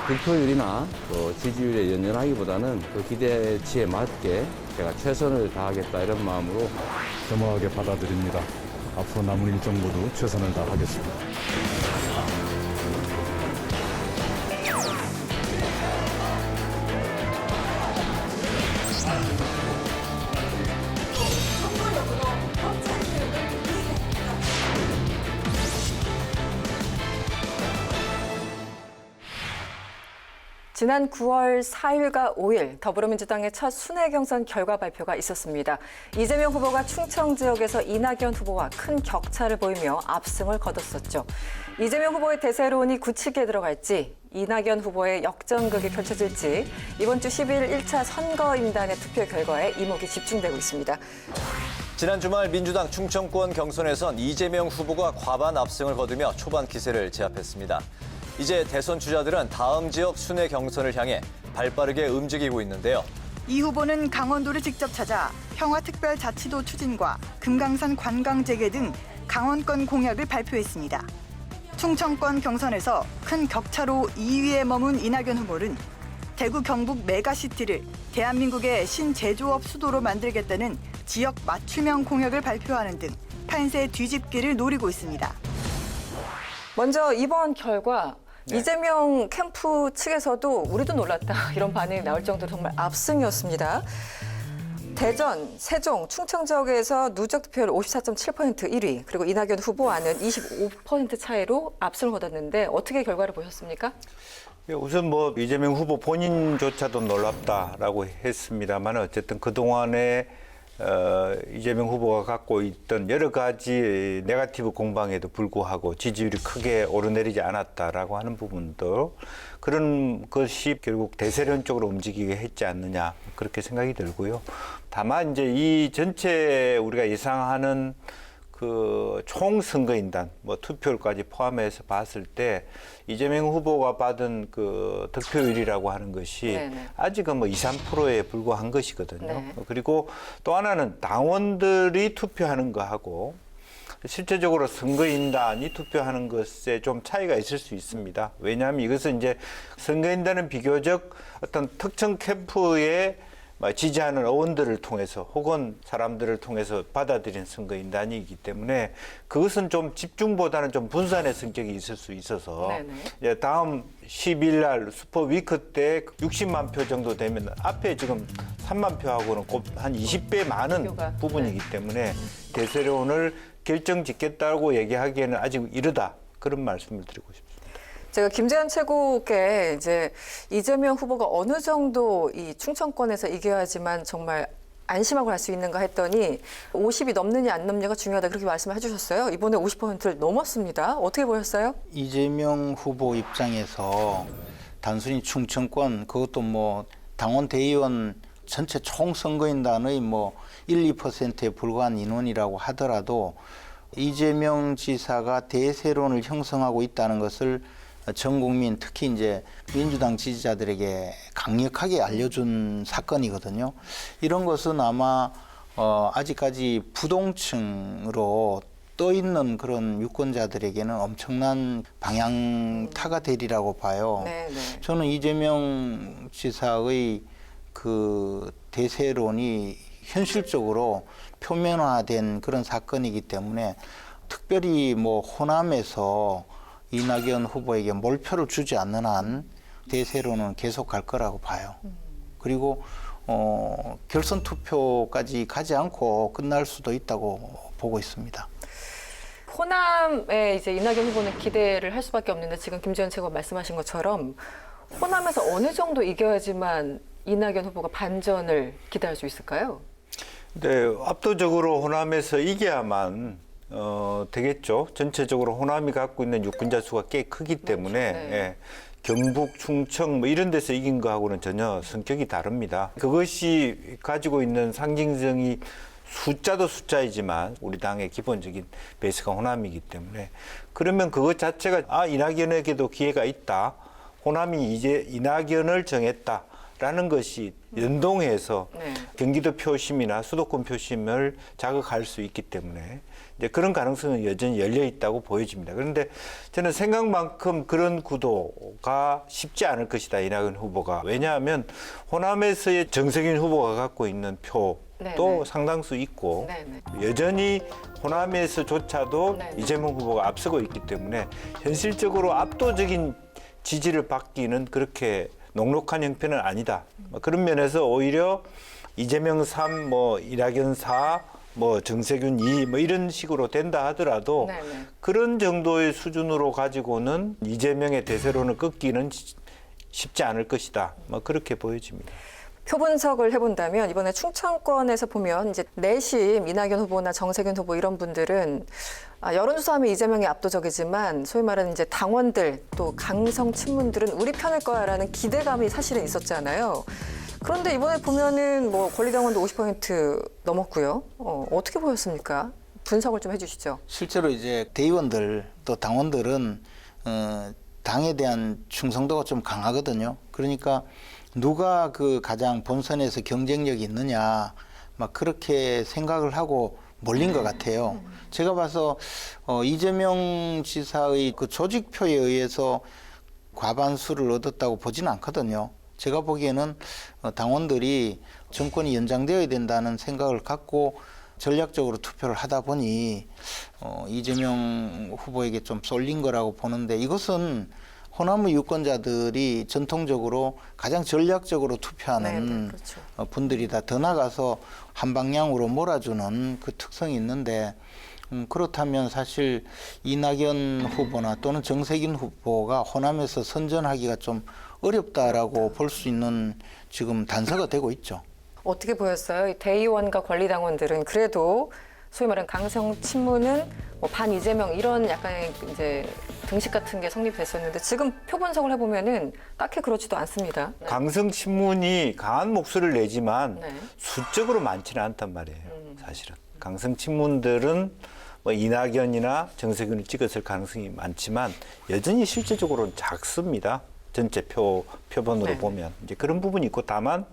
득표율이나 또 지지율에 연연하기보다는 그 기대치에 맞게 제가 최선을 다하겠다 이런 마음으로 겸허하게 받아들입니다. 앞으로 남은 일정 모두 최선을 다하겠습니다. 지난 9월 4일과 5일 더불어민주당의 첫 순회 경선 결과 발표가 있었습니다. 이재명 후보가 충청 지역에서 이낙연 후보와 큰 격차를 보이며 압승을 거뒀었죠. 이재명 후보의 대세론이 굳히게 들어갈지, 이낙연 후보의 역전극이 펼쳐질지 이번 주 12일 1차 선거인단의 투표 결과에 이목이 집중되고 있습니다. 지난 주말 민주당 충청권 경선에선 이재명 후보가 과반 압승을 거두며 초반 기세를 제압했습니다. 이제 대선 주자들은 다음 지역 순회 경선을 향해 발빠르게 움직이고 있는데요. 이 후보는 강원도를 직접 찾아 평화특별자치도 추진과 금강산 관광 재개 등 강원권 공약을 발표했습니다. 충청권 경선에서 큰 격차로 2위에 머문 이낙연 후보는 대구 경북 메가시티를 대한민국의 신제조업 수도로 만들겠다는 지역 맞춤형 공약을 발표하는 등 판세 뒤집기를 노리고 있습니다. 먼저 이번 결과 이재명 캠프 측에서도 우리도 놀랐다 이런 반응이 나올 정도로 정말 압승이었습니다. 대전, 세종, 충청 지역에서 누적 득표율 54.7% 1위, 그리고 이낙연 후보와는 25% 차이로 압승을 거뒀는데 어떻게 결과를 보셨습니까? 우선 이재명 후보 본인조차도 놀랍다라고 했습니다만 어쨌든 그동안에 이재명 후보가 갖고 있던 여러 가지 네거티브 공방에도 불구하고 지지율이 크게 오르내리지 않았다라고 하는 부분도 그런 것이 결국 대세론 쪽으로 움직이게 했지 않느냐 그렇게 생각이 들고요. 다만 이제 이 전체 우리가 예상하는 그 총선거인단 투표율까지 포함해서 봤을 때 이재명 후보가 받은 그 득표율이라고 하는 것이 아직은 2, 3%에 불과한 것이거든요. 그리고 또 하나는 당원들이 투표하는 거하고 실제적으로 선거인단이 투표하는 것에 좀 차이가 있을 수 있습니다. 왜냐하면 이것은 이제 선거인단은 비교적 어떤 특정 캠프의 지지하는 의원들을 통해서 혹은 사람들을 통해서 받아들인 선거인단이기 때문에 그것은 좀 집중보다는 좀 분산의 성격이 있을 수 있어서 이제 다음 10일 날 슈퍼 위크 때 60만 표 정도 되면 앞에 지금 3만 표하고는 한 20배 많은 부분이기 때문에 대세론을 결정짓겠다고 얘기하기에는 아직 이르다 그런 말씀을 드리고 싶습니다. 제가 김재현 최고께 이제 이재명 후보가 어느 정도 이 충청권에서 이겨야지만 정말 안심하고 갈 수 있는가 했더니 50이 넘느냐 안 넘느냐가 중요하다 그렇게 말씀을 해주셨어요. 이번에 50%를 넘었습니다. 어떻게 보셨어요? 이재명 후보 입장에서 단순히 충청권 그것도 당원 대의원 전체 총선거인단의 1, 2%에 불과한 인원이라고 하더라도 이재명 지사가 대세론을 형성하고 있다는 것을 전 국민 특히 이제 민주당 지지자들에게 강력하게 알려준 사건이거든요. 이런 것은 아마 아직까지 부동층으로 떠 있는 그런 유권자들에게는 엄청난 방향타가 되리라고 봐요. 저는 이재명 지사의 그 대세론이 현실적으로 표면화된 그런 사건이기 때문에 특별히 호남에서 이낙연 후보에게 몰표를 주지 않는 한 대세로는 계속 갈 거라고 봐요. 그리고 결선 투표까지 가지 않고 끝날 수도 있다고 보고 있습니다. 호남에 이제 이낙연 후보는 기대를 할 수밖에 없는데 지금 김재현 최고가 말씀하신 것처럼 호남에서 어느 정도 이겨야지만 이낙연 후보가 반전을 기대할 수 있을까요? 네, 압도적으로 호남에서 이겨야만 되겠죠. 전체적으로 호남이 갖고 있는 유권자 수가 꽤 크기 때문에 경북, 충청 이런 데서 이긴 거하고는 전혀 성격이 다릅니다. 그것이 가지고 있는 상징성이 숫자도 숫자이지만 우리 당의 기본적인 베이스가 호남이기 때문에 그러면 그것 자체가 이낙연에게도 기회가 있다. 호남이 이제 이낙연을 정했다. 라는 것이 연동해서 네. 경기도 표심이나 수도권 표심을 자극할 수 있기 때문에 이제 그런 가능성은 여전히 열려 있다고 보여집니다. 그런데 저는 생각만큼 그런 구도가 쉽지 않을 것이다, 이낙연 후보가. 왜냐하면 호남에서의 정세균 후보가 갖고 있는 표도 네네. 상당수 있고 네네. 여전히 호남에서조차도 네네. 이재명 후보가 앞서고 있기 때문에 현실적으로 압도적인 지지를 받기는 그렇게 녹록한 형편은 아니다. 그런 면에서 오히려 이재명 3, 이낙연 4, 정세균 2, 이런 식으로 된다 하더라도 네네. 그런 정도의 수준으로 가지고는 이재명의 대세론을 꺾기는 쉽지 않을 것이다. 그렇게 보여집니다. 표 분석을 해본다면 이번에 충청권에서 보면 이제 내심 이낙연 후보나 정세균 후보 이런 분들은 여론조사하면 이재명이 압도적이지만 소위 말하는 이제 당원들 또 강성 친문들은 우리 편일 거야라는 기대감이 사실은 있었잖아요. 그런데 이번에 보면은 권리당원도 50% 넘었고요. 어떻게 보였습니까? 분석을 좀 해주시죠. 실제로 이제 대의원들 또 당원들은 당에 대한 충성도가 좀 강하거든요. 그러니까 누가 그 가장 본선에서 경쟁력이 있느냐 막 그렇게 생각을 하고 몰린 것 같아요. 제가 봐서 이재명 지사의 그 조직표에 의해서 과반수를 얻었다고 보지는 않거든요. 제가 보기에는 당원들이 정권이 연장되어야 된다는 생각을 갖고 전략적으로 투표를 하다 보니 이재명 후보에게 좀 쏠린 거라고 보는데, 이것은 호남의 유권자들이 전통적으로 가장 전략적으로 투표하는 네네, 그렇죠. 분들이다. 더 나가서 한 방향으로 몰아주는 그 특성이 있는데, 그렇다면 사실 이낙연 후보나 또는 정세균 후보가 호남에서 선전하기가 좀 어렵다라고 볼 수 있는 지금 단서가 되고 있죠. 어떻게 보였어요? 대의원과 권리당원들은 그래도 소위 말하는 강성 친문은 반 이재명 이런 약간의 이제 등식 같은 게 성립됐었는데 지금 표 분석을 해보면은 딱히 그렇지도 않습니다. 네. 강성 친문이 강한 목소리를 내지만 네. 수적으로 많지는 않단 말이에요. 사실은 강성 친문들은 이낙연이나 정세균을 찍었을 가능성이 많지만 여전히 실제적으로는 작습니다. 전체 표본으로 네. 보면 이제 그런 부분이 있고, 다만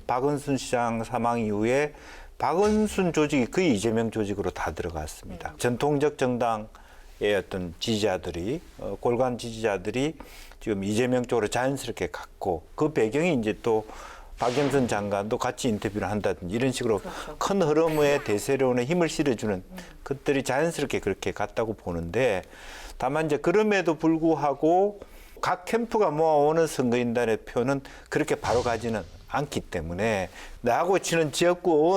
박은순 시장 사망 이후에 박은순 조직이 거의 이재명 조직으로 다 들어갔습니다. 전통적 정당의 어떤 지지자들이 골관 지지자들이 지금 이재명 쪽으로 자연스럽게 갔고, 그 배경이 이제 또 박영선 장관도 같이 인터뷰를 한다든지 이런 식으로 그렇죠. 큰 흐름의 대세론에 힘을 실어주는 것들이 자연스럽게 그렇게 갔다고 보는데, 다만 이제 그럼에도 불구하고 각 캠프가 모아오는 선거인단의 표는 그렇게 바로 가지는 않기 때문에 나하고 치는 지역구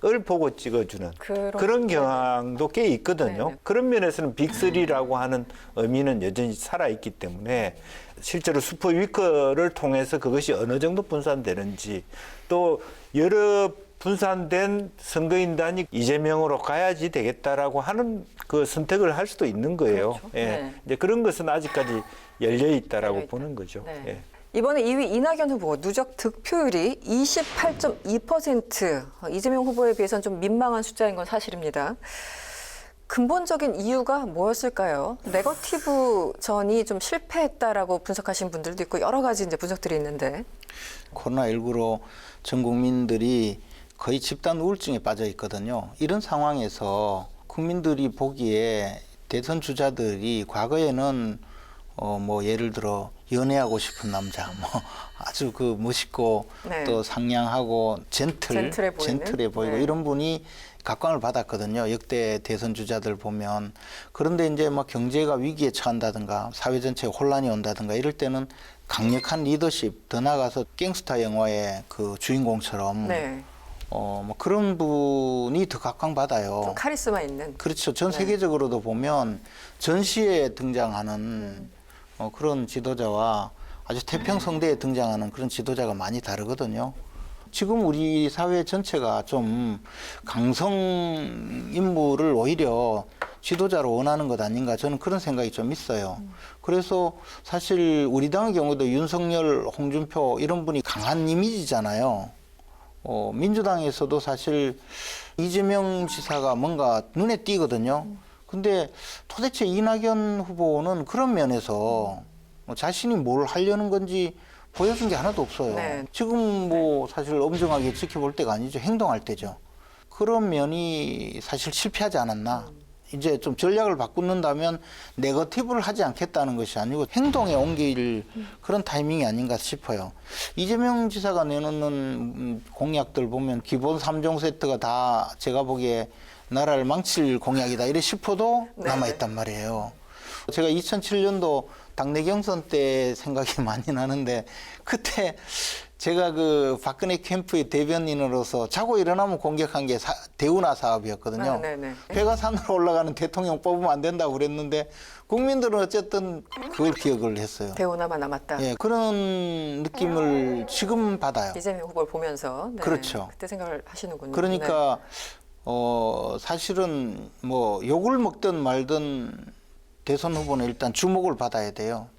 의원을 보고 찍어주는 그런 경향도 꽤 있거든요. 네네. 그런 면에서는 빅3라고 하는 의미는 여전히 살아있기 때문에 실제로 슈퍼 위커를 통해서 그것이 어느 정도 분산되는지, 또 여러 분산된 선거인단이 이재명으로 가야지 되겠다라고 하는 그 선택을 할 수도 있는 거예요. 그렇죠. 예. 네. 이제 그런 것은 아직까지 열려 있다라고 열려 있다. 보는 거죠. 네. 예. 이번에 2위 이낙연 후보 누적 득표율이 28.2%, 이재명 후보에 비해서는 좀 민망한 숫자인 건 사실입니다. 근본적인 이유가 뭐였을까요? 네거티브 전이 좀 실패했다라고 분석하신 분들도 있고 여러 가지 이제 분석들이 있는데. 코로나19로 전 국민들이 거의 집단 우울증에 빠져 있거든요. 이런 상황에서 국민들이 보기에 대선 주자들이 과거에는 예를 들어 연애하고 싶은 남자, 아주 그 멋있고 네. 또 상냥하고 젠틀해 보이고 네. 이런 분이 각광을 받았거든요. 역대 대선 주자들 보면. 그런데 이제 경제가 위기에 처한다든가 사회 전체에 혼란이 온다든가 이럴 때는 강력한 리더십, 더 나아가서 갱스타 영화의 그 주인공처럼 네. 그런 분이 더 각광받아요. 좀 카리스마 있는. 그렇죠. 전 네. 세계적으로도 보면 전시에 등장하는 그런 지도자와 아주 태평성대에 등장하는 그런 지도자가 많이 다르거든요. 지금 우리 사회 전체가 좀 강성 인물을 오히려 지도자로 원하는 것 아닌가, 저는 그런 생각이 좀 있어요. 그래서 사실 우리 당의 경우도 윤석열, 홍준표 이런 분이 강한 이미지잖아요. 민주당에서도 사실 이재명 지사가 뭔가 눈에 띄거든요. 근데 도대체 이낙연 후보는 그런 면에서 자신이 뭘 하려는 건지 보여준 게 하나도 없어요. 네. 지금 뭐 사실 엄정하게 지켜볼 때가 아니죠. 행동할 때죠. 그런 면이 사실 실패하지 않았나. 이제 좀 전략을 바꾼다면 네거티브를 하지 않겠다는 것이 아니고 행동에 옮길 그런 타이밍이 아닌가 싶어요. 이재명 지사가 내놓는 공약들 보면 기본 3종 세트가 다 제가 보기에 나라를 망칠 공약이다 이래 싶어도 네. 남아있단 말이에요. 제가 2007년도 당내 경선 때 생각이 많이 나는데 그때 제가 그 박근혜 캠프의 대변인으로서 자고 일어나면 공격한 게 대운하 사업이었거든요. 아, 네네. 배가 산으로 올라가는 대통령 뽑으면 안 된다고 그랬는데 국민들은 어쨌든 그걸 기억을 했어요. 대우나만 남았다. 예, 그런 느낌을 지금 받아요. 이재명 후보를 보면서 네. 그렇죠. 그때 생각을 하시는군요. 네. 그러니까 사실은 뭐 욕을 먹든 말든 대선 후보는 일단 주목을 받아야 돼요.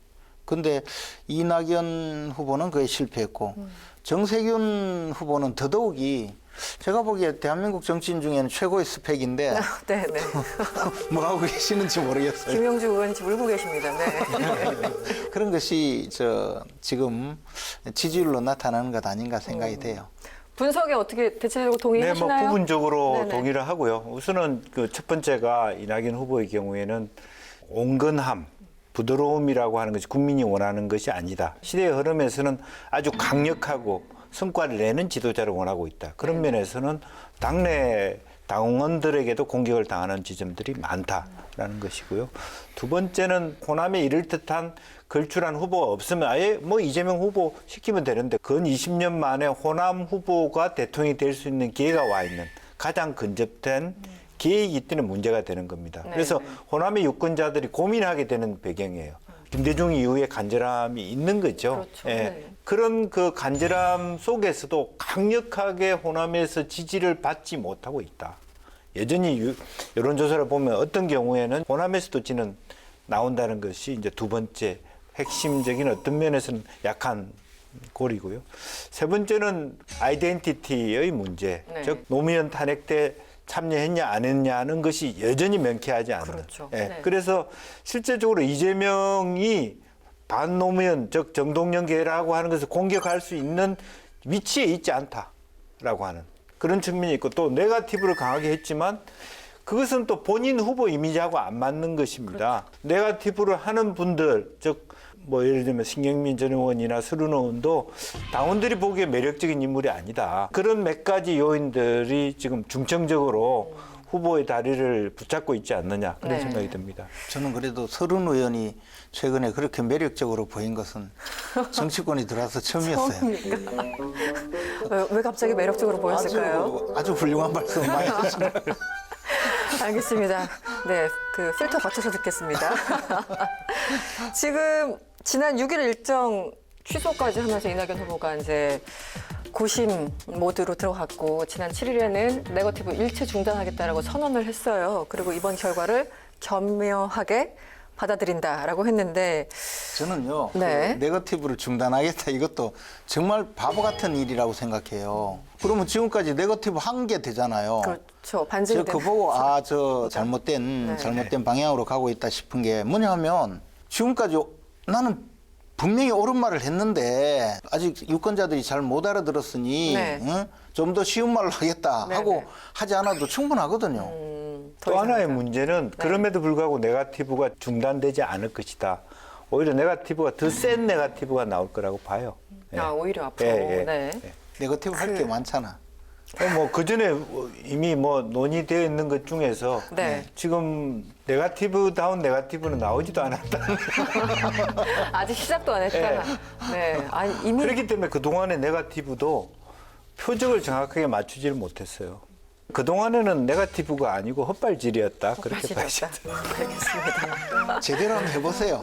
근데 이낙연 후보는 그에 실패했고 정세균 후보는 더더욱이 제가 보기에 대한민국 정치인 중에는 최고의 스펙인데 네, 네. 뭐 하고 계시는지 모르겠어요. 김영주 의원이 지금 울고 계십니다. 네. 그런 것이 지금 지지율로 나타나는 것 아닌가 생각이 돼요. 분석에 어떻게 대체적으로 네, 동의하시나요? 뭐 부분적으로 네네. 동의를 하고요. 우선은 그 첫 번째가 이낙연 후보의 경우에는 온건함, 부드러움이라고 하는 것이 국민이 원하는 것이 아니다. 시대의 흐름에서는 아주 강력하고 성과를 내는 지도자를 원하고 있다. 그런 면에서는 당내 당원들에게도 공격을 당하는 지점들이 많다라는 것이고요. 두 번째는 호남에 이를 듯한 걸출한 후보가 없으면 아예 뭐 이재명 후보 시키면 되는데 근 20년 만에 호남 후보가 대통령이 될 수 있는 기회가 와 있는 가장 근접된 기회이기 때문에 문제가 되는 겁니다. 네, 그래서 네. 호남의 유권자들이 고민하게 되는 배경이에요. 김대중 이후에 간절함이 있는 거죠. 그렇죠. 예. 네. 그런 그 간절함 속에서도 강력하게 호남에서 지지를 받지 못하고 있다. 여전히 여론조사를 보면 어떤 경우에는 호남에서도 지는 나온다는 것이 이제 두 번째 핵심적인 어떤 면에서는 약한 골이고요. 세 번째는 아이덴티티의 문제, 네. 즉 노무현 탄핵 때 참여했냐 안 했냐는 것이 여전히 명쾌하지 않는. 그렇죠. 예. 네. 그래서 실질적으로 이재명이 반노무현 즉 정동영계라고 하는 것을 공격할 수 있는 위치에 있지 않다라고 하는 그런 측면이 있고 또 네거티브를 강하게 했지만 그것은 또 본인 후보 이미지하고 안 맞는 것입니다. 그렇죠. 네거티브를 하는 분들 즉 뭐 예를 들면 신경민 전 의원이나 서른 의원도 당원들이 보기에 매력적인 인물이 아니다. 그런 몇 가지 요인들이 지금 중점적으로 후보의 다리를 붙잡고 있지 않느냐 그런 네. 생각이 듭니다. 저는 그래도 서른 의원이 최근에 그렇게 매력적으로 보인 것은 정치권이 들어와서 처음이었어요. 처음입니까? 왜 갑자기 매력적으로 보였을까요? 아주 훌륭한 말씀 많이 하시네요. 알겠습니다. 네, 그 필터 거쳐서 듣겠습니다. 지금 지난 6일 일정 취소까지 하면서 이낙연 후보가 이제 고심 모드로 들어갔고 지난 7일에는 네거티브 일체 중단하겠다라고 선언을 했어요. 그리고 이번 결과를 겸허하게 받아들인다라고 했는데 저는요, 네. 그 네거티브를 중단하겠다 이것도 정말 바보 같은 일이라고 생각해요. 그러면 지금까지 네거티브 한 게 되잖아요. 그렇죠. 반증이 제가 그거 보고 되면서. 잘못된 네. 잘못된 방향으로 가고 있다 싶은 게 뭐냐면 지금까지 나는 분명히 옳은 말을 했는데 아직 유권자들이 잘 못 알아들었으니 네. 좀 더 쉬운 말로 하겠다 네, 하고 네. 하지 않아도 충분하거든요. 더 또 하나의 이상하다. 문제는 그럼에도 불구하고 네거티브가 중단되지 않을 것이다. 오히려 네거티브가 더 센 네거티브가 나올 거라고 봐요. 예. 아, 오히려 앞으로. 예, 예. 네. 네거티브 할 게 많잖아. 그 전에 이미 뭐 논의되어 있는 것 중에서 네. 지금 네거티브다운 네거티브는 나오지도 않았다. 아직 시작도 안 했다. 네. 아니, 이미 그렇기 때문에 그동안의 네거티브도 표적을 정확하게 맞추지를 못했어요. 그동안에는 네거티브가 아니고 헛발질이었다. 그렇게 봐야죠. 헛발질이었다. 알겠습니다. 제대로 한번 해보세요.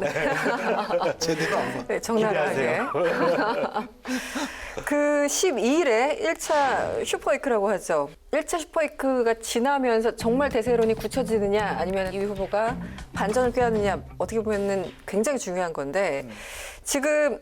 제대로 한번. 네, 적나라하게. 그 12일에 1차 슈퍼위크라고 하죠. 1차 슈퍼위크가 지나면서 정말 대세론이 굳혀지느냐 아니면 이 후보가 반전을 꾀하느냐 어떻게 보면 굉장히 중요한 건데 지금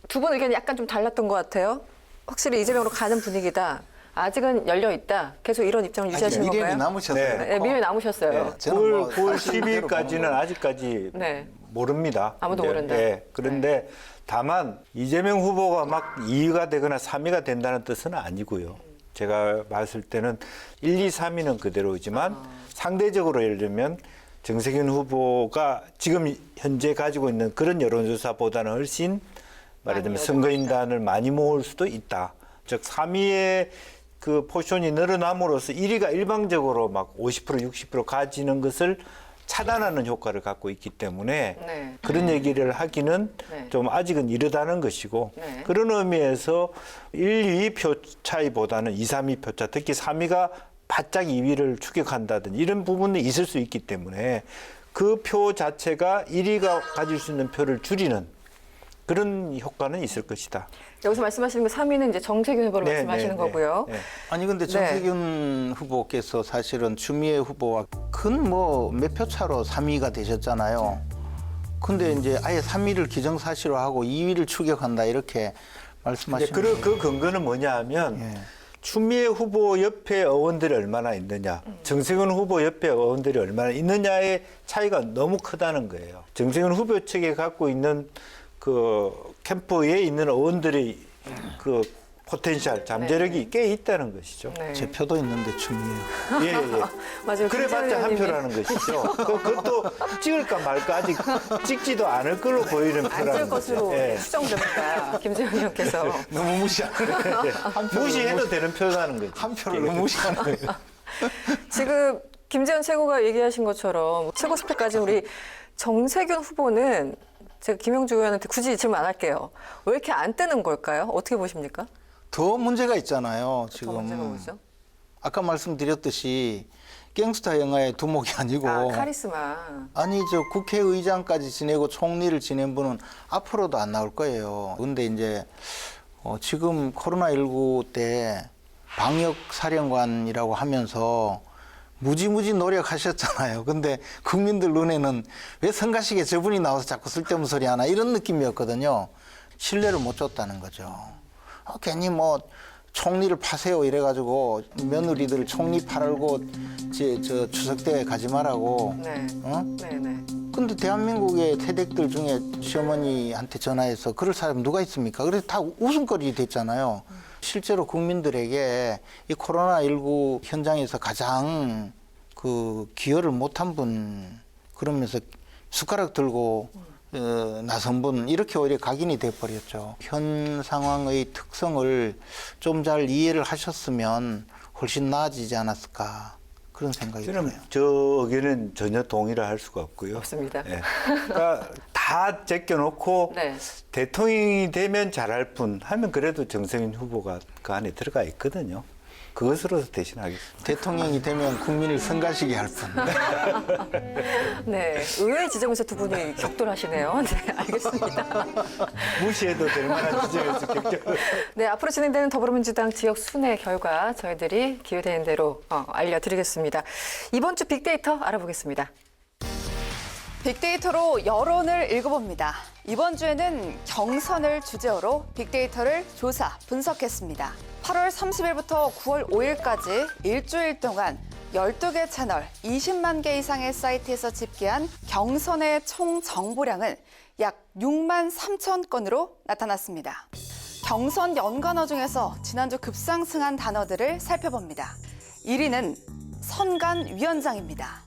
두 분 의견이 약간 좀 달랐던 것 같아요. 확실히 이재명으로 가는 분위기다. 아직은 열려 있다. 계속 이런 입장을 아직 유지하시는 미련이 건가요? 남으셨어요. 네, 미련이 남으셨어요. 네, 저는 뭐 9월 사실 12일까지는 아직까지 네. 모릅니다. 아무도 이제, 모른다. 예. 그런데 다만 이재명 후보가 막 2위가 되거나 3위가 된다는 뜻은 아니고요. 제가 봤을 때는 1, 2, 3위는 그대로지만 상대적으로 예를 들면 정세균 후보가 지금 현재 가지고 있는 그런 여론조사보다는 훨씬 말하자면 선거인단을 많이 모을 수도 있다. 즉 3위의 그 포션이 늘어남으로써 1위가 일방적으로 막 50%, 60% 가지는 것을 차단하는 효과를 갖고 있기 때문에 네. 그런 얘기를 하기는 네. 좀 아직은 이르다는 것이고 네. 그런 의미에서 1, 2위 표 차이보다는 2, 3위 표 차, 특히 3위가 바짝 2위를 추격한다든지 이런 부분이 있을 수 있기 때문에 그 표 자체가 1위가 가질 수 있는 표를 줄이는 그런 효과는 있을 것이다. 여기서 말씀하시는 거 3위는 이제 정세균 후보를 네, 말씀하시는 네, 거고요. 네, 네. 아니 근데 정세균 후보께서 사실은 추미애 후보와 큰 뭐 몇 표 차로 3위가 되셨잖아요. 근데 이제 아예 3위를 기정사실화하고 2위를 추격한다 이렇게 말씀하시는 거예요. 그 근거는 뭐냐 하면 예. 추미애 후보 옆에 의원들이 얼마나 있느냐, 정세균 후보 옆에 의원들이 얼마나 있느냐의 차이가 너무 크다는 거예요. 정세균 후보 측에 갖고 있는 그 캠프에 있는 의원들이 그 포텐셜, 잠재력이 꽤 있다는 것이죠. 네. 제 표도 있는데 추미애. 예, 예. 맞아요. 그래봤자 한 김재현 표라는 것이죠. 그것도 찍을까 말까 아직 찍지도 않을 걸로 보이는 안쓸 표라는 것으로 거죠. 예. 추정됩니다. 김재현 의원께서. 너무 무시하는 무시해도 되는 표라는 거죠. 한 표를 너무 무시하는 거예요. 지금 김재현 최고가 얘기하신 것처럼 최고 스펙까지 우리 정세균 후보는 제가 김영주 의원한테 굳이 질문 안 할게요. 왜 이렇게 안 뜨는 걸까요? 어떻게 보십니까? 더 문제가 있잖아요. 더 지금 문제가 뭐죠? 아까 말씀드렸듯이 갱스타 영화의 두목이 아니고 카리스마. 아니 저 국회의장까지 지내고 총리를 지낸 분은 앞으로도 안 나올 거예요. 근데 이제 지금 코로나19 때 방역 사령관이라고 하면서 무지무지 노력하셨잖아요. 근데 국민들 눈에는 왜 성가시게 저분이 나와서 자꾸 쓸데없는 소리 하나 이런 느낌이었거든요. 신뢰를 못 줬다는 거죠. 괜히 뭐 총리를 파세요 이래가지고 며느리들 총리 팔고 저 추석대회 가지 말라고. 네. 네네. 근데 대한민국의 태댁들 중에 시어머니한테 전화해서 그럴 사람 누가 있습니까? 그래서 다 웃음거리 됐잖아요. 실제로 국민들에게 이 코로나19 현장에서 가장 그 기여를 못한 분 그러면서 숟가락 들고 나선 분 이렇게 오히려 각인이 돼버렸죠. 현 상황의 특성을 좀 잘 이해를 하셨으면 훨씬 나아지지 않았을까 그런 생각이 들어요. 저는 저 의견은 전혀 동의를 할 수가 없고요. 없습니다. 예. 그러니까 다 제껴놓고 네. 대통령이 되면 잘할 뿐 하면 그래도 정세균 후보가 그 안에 들어가 있거든요. 그것으로 대신하겠습니다. 대통령이 되면 국민을 성가시게 할 뿐. 네. 의외의 지점에서 두 분이 격돌하시네요. 네, 알겠습니다. 무시해도 될 만한 지점에서 격정. 네, 앞으로 진행되는 더불어민주당 지역 순회 결과 저희들이 기회되는 대로 알려드리겠습니다. 이번 주 빅데이터 알아보겠습니다. 빅데이터로 여론을 읽어봅니다. 이번 주에는 경선을 주제어로 빅데이터를 조사, 분석했습니다. 8월 30일부터 9월 5일까지 일주일 동안 12개 채널 20만 개 이상의 사이트에서 집계한 경선의 총 정보량은 약 6만 3천 건으로 나타났습니다. 경선 연관어 중에서 지난주 급상승한 단어들을 살펴봅니다. 1위는 선관위원장입니다.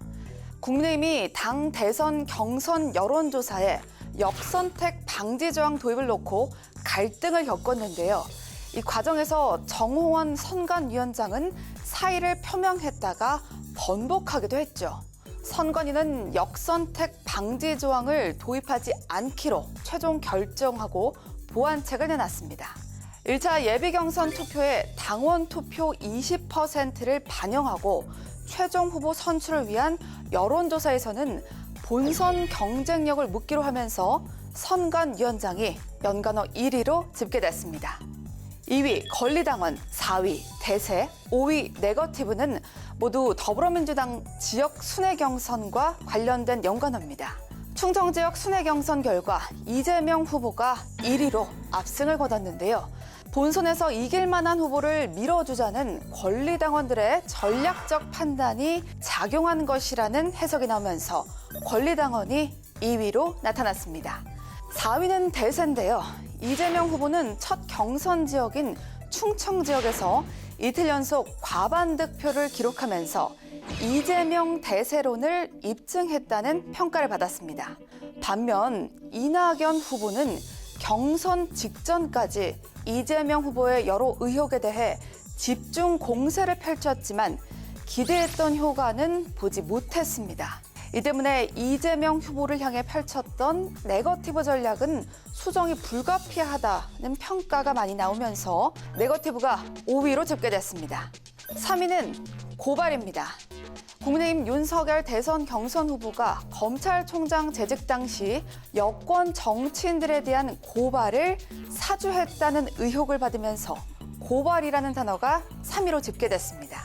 국민의힘이 당 대선 경선 여론조사에 역선택 방지 조항 도입을 놓고 갈등을 겪었는데요. 이 과정에서 정홍원 선관위원장은 사의를 표명했다가 번복하기도 했죠. 선관위는 역선택 방지 조항을 도입하지 않기로 최종 결정하고 보완책을 내놨습니다. 1차 예비경선 투표에 당원 투표 20%를 반영하고 최종 후보 선출을 위한 여론조사에서는 본선 경쟁력을 묻기로 하면서 선관위원장이 연관어 1위로 집계됐습니다. 2위 권리당원, 4위 대세, 5위 네거티브는 모두 더불어민주당 지역 순회 경선과 관련된 연관어입니다. 충청 지역 순회 경선 결과 이재명 후보가 1위로 압승을 거뒀는데요. 본선에서 이길 만한 후보를 밀어주자는 권리당원들의 전략적 판단이 작용한 것이라는 해석이 나오면서 권리당원이 2위로 나타났습니다. 4위는 대세인데요. 이재명 후보는 첫 경선 지역인 충청 지역에서 이틀 연속 과반 득표를 기록하면서 이재명 대세론을 입증했다는 평가를 받았습니다. 반면 이낙연 후보는 경선 직전까지 이재명 후보의 여러 의혹에 대해 집중 공세를 펼쳤지만 기대했던 효과는 보지 못했습니다. 이 때문에 이재명 후보를 향해 펼쳤던 네거티브 전략은 수정이 불가피하다는 평가가 많이 나오면서 네거티브가 5위로 집계됐습니다. 3위는 고발입니다. 국민의힘 윤석열 대선 경선 후보가 검찰총장 재직 당시 여권 정치인들에 대한 고발을 사주했다는 의혹을 받으면서 고발이라는 단어가 3위로 집계됐습니다.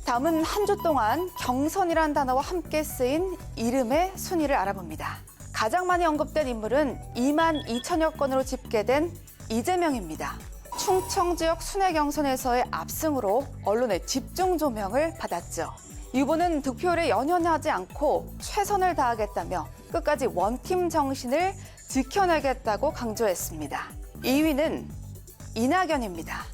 다음은 한 주 동안 경선이라는 단어와 함께 쓰인 이름의 순위를 알아봅니다. 가장 많이 언급된 인물은 2만 2천여 건으로 집계된 이재명입니다. 충청 지역 순회 경선에서의 압승으로 언론의 집중 조명을 받았죠. 이 후보는 득표율에 연연하지 않고 최선을 다하겠다며 끝까지 원팀 정신을 지켜내겠다고 강조했습니다. 2위는 이낙연입니다.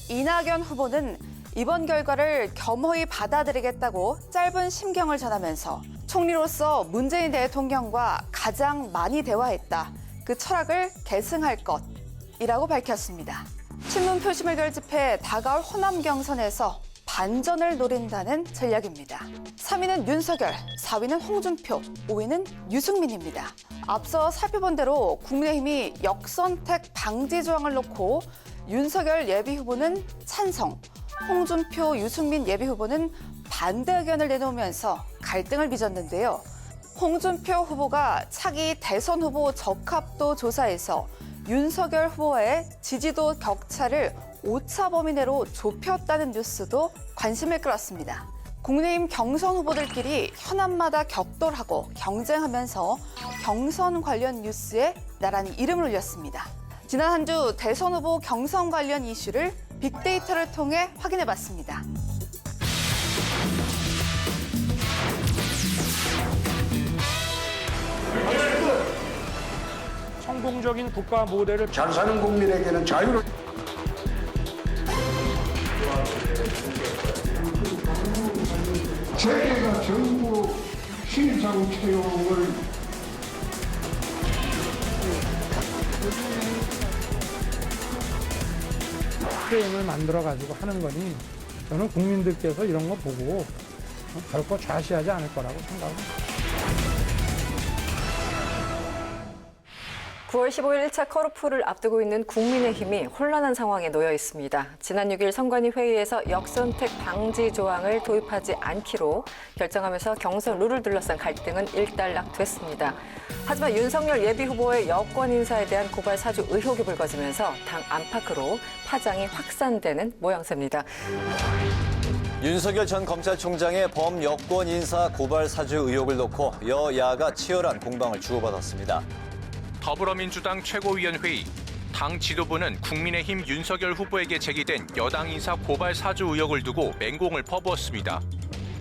이낙연 후보는 이번 결과를 겸허히 받아들이겠다고 짧은 심경을 전하면서 총리로서 문재인 대통령과 가장 많이 대화했다. 그 철학을 계승할 것이라고 밝혔습니다. 친문 표심을 결집해 다가올 호남 경선에서 반전을 노린다는 전략입니다. 3위는 윤석열, 4위는 홍준표, 5위는 유승민입니다. 앞서 살펴본 대로 국민의힘이 역선택 방지 조항을 놓고 윤석열 예비후보는 찬성, 홍준표, 유승민 예비후보는 반대 의견을 내놓으면서 갈등을 빚었는데요. 홍준표 후보가 차기 대선 후보 적합도 조사에서 윤석열 후보의 지지도 격차를 오차 범위 내로 좁혔다는 뉴스도 관심을 끌었습니다. 국민의힘 경선 후보들끼리 현안마다 격돌하고 경쟁하면서 경선 관련 뉴스에 나란히 이름을 올렸습니다. 지난 한 주 대선 후보 경선 관련 이슈를 빅데이터를 통해 확인해봤습니다. 성공적인 국가 모델을 잘 사는 국민에게는 자유를 세계가 전부 신상 채용을 프레임을 만들어가지고 하는 거니 저는 국민들께서 이런 거 보고 결코 좌시하지 않을 거라고 생각합니다. 9월 15일 1차 컷오프를 앞두고 있는 국민의힘이 혼란한 상황에 놓여 있습니다. 지난 6일 선관위 회의에서 역선택 방지 조항을 도입하지 않기로 결정하면서 경선 룰을 둘러싼 갈등은 일단락됐습니다. 하지만 윤석열 예비후보의 여권 인사에 대한 고발 사주 의혹이 불거지면서 당 안팎으로 파장이 확산되는 모양새입니다. 윤석열 전 검찰총장의 범여권 인사 고발 사주 의혹을 놓고 여야가 치열한 공방을 주고받았습니다. 더불어민주당 최고위원회의, 당 지도부는 국민의힘 윤석열 후보에게 제기된 여당 인사 고발 사주 의혹을 두고 맹공을 퍼부었습니다.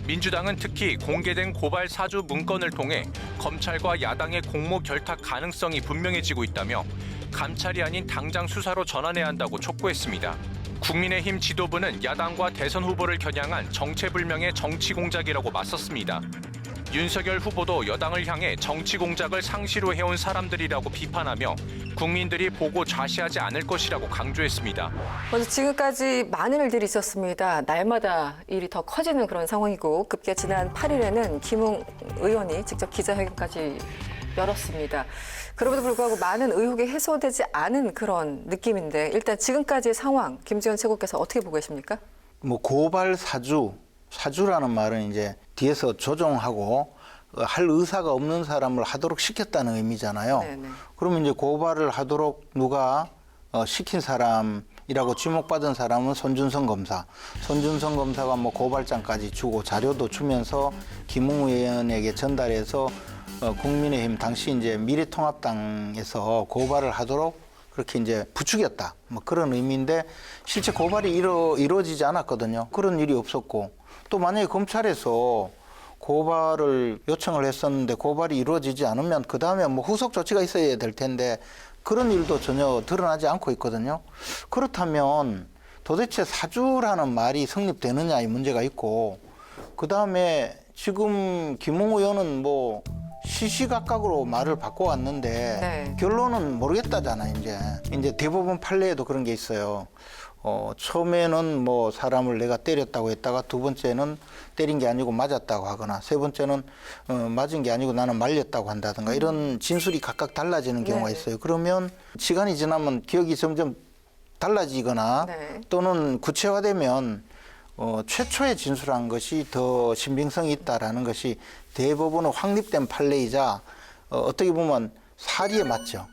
민주당은 특히 공개된 고발 사주 문건을 통해 검찰과 야당의 공모 결탁 가능성이 분명해지고 있다며 감찰이 아닌 당장 수사로 전환해야 한다고 촉구했습니다. 국민의힘 지도부는 야당과 대선 후보를 겨냥한 정체불명의 정치 공작이라고 맞섰습니다. 윤석열 후보도 여당을 향해 정치 공작을 상시로 해온 사람들이라고 비판하며 국민들이 보고 좌시하지 않을 것이라고 강조했습니다. 먼저 지금까지 많은 일들이 있었습니다. 날마다 일이 더 커지는 그런 상황이고 급기야 지난 8일에는 김웅 의원이 직접 기자회견까지 열었습니다. 그럼에도 불구하고 많은 의혹이 해소되지 않은 그런 느낌인데 일단 지금까지의 상황 김지원 최고께서 어떻게 보고 계십니까? 뭐 고발 사주라는 말은 이제 뒤에서 조종하고 할 의사가 없는 사람을 하도록 시켰다는 의미잖아요. 네네. 그러면 이제 고발을 하도록 누가 시킨 사람이라고 지목받은 사람은 손준성 검사. 손준성 검사가 뭐 고발장까지 주고 자료도 주면서 김웅 의원에게 전달해서 국민의힘 당시 이제 미래통합당에서 고발을 하도록 그렇게 이제 부추겼다. 뭐 그런 의미인데 실제 고발이 이루어지지 않았거든요. 그런 일이 없었고 또 만약에 검찰에서 고발을 요청을 했었는데 고발이 이루어지지 않으면 그 다음에 뭐 후속 조치가 있어야 될 텐데 그런 일도 전혀 드러나지 않고 있거든요. 그렇다면 도대체 사주라는 말이 성립되느냐의 문제가 있고, 그 다음에 지금 김웅 의원은 뭐 시시각각으로 말을 바꿔왔는데 네. 결론은 모르겠다잖아요. 이제 대법원 판례에도 그런 게 있어요. 처음에는 뭐 사람을 내가 때렸다고 했다가 두 번째는 때린 게 아니고 맞았다고 하거나 세 번째는 맞은 게 아니고 나는 말렸다고 한다든가 이런 진술이 각각 달라지는 경우가 있어요. 그러면 시간이 지나면 기억이 점점 달라지거나 네. 또는 구체화되면 최초에 진술한 것이 더 신빙성이 있다라는 것이 대법원의 확립된 판례이자 어떻게 보면 사리에 맞죠.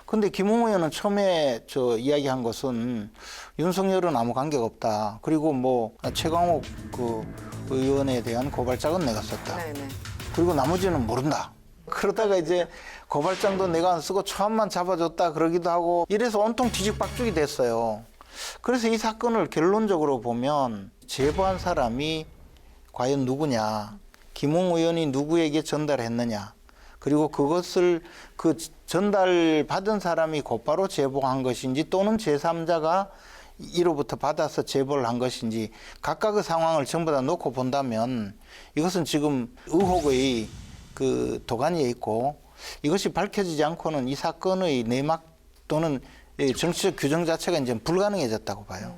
근데 김웅 의원은 처음에 이야기한 것은 윤석열은 아무 관계가 없다. 그리고 뭐 최강욱 그 의원에 대한 고발장은 내가 썼다. 네네. 그리고 나머지는 모른다. 그러다가 이제 고발장도 내가 안 쓰고 초안만 잡아줬다 그러기도 하고 이래서 온통 뒤죽박죽이 됐어요. 그래서 이 사건을 결론적으로 보면 제보한 사람이 과연 누구냐, 김웅 의원이 누구에게 전달했느냐, 그리고 그것을 그 전달받은 사람이 곧바로 제보한 것인지 또는 제3자가 이로부터 받아서 제보를 한 것인지 각각의 상황을 전부 다 놓고 본다면 이것은 지금 의혹의 그 도가니에 있고 이것이 밝혀지지 않고는 이 사건의 내막 또는 정치적 규정 자체가 이제 불가능해졌다고 봐요.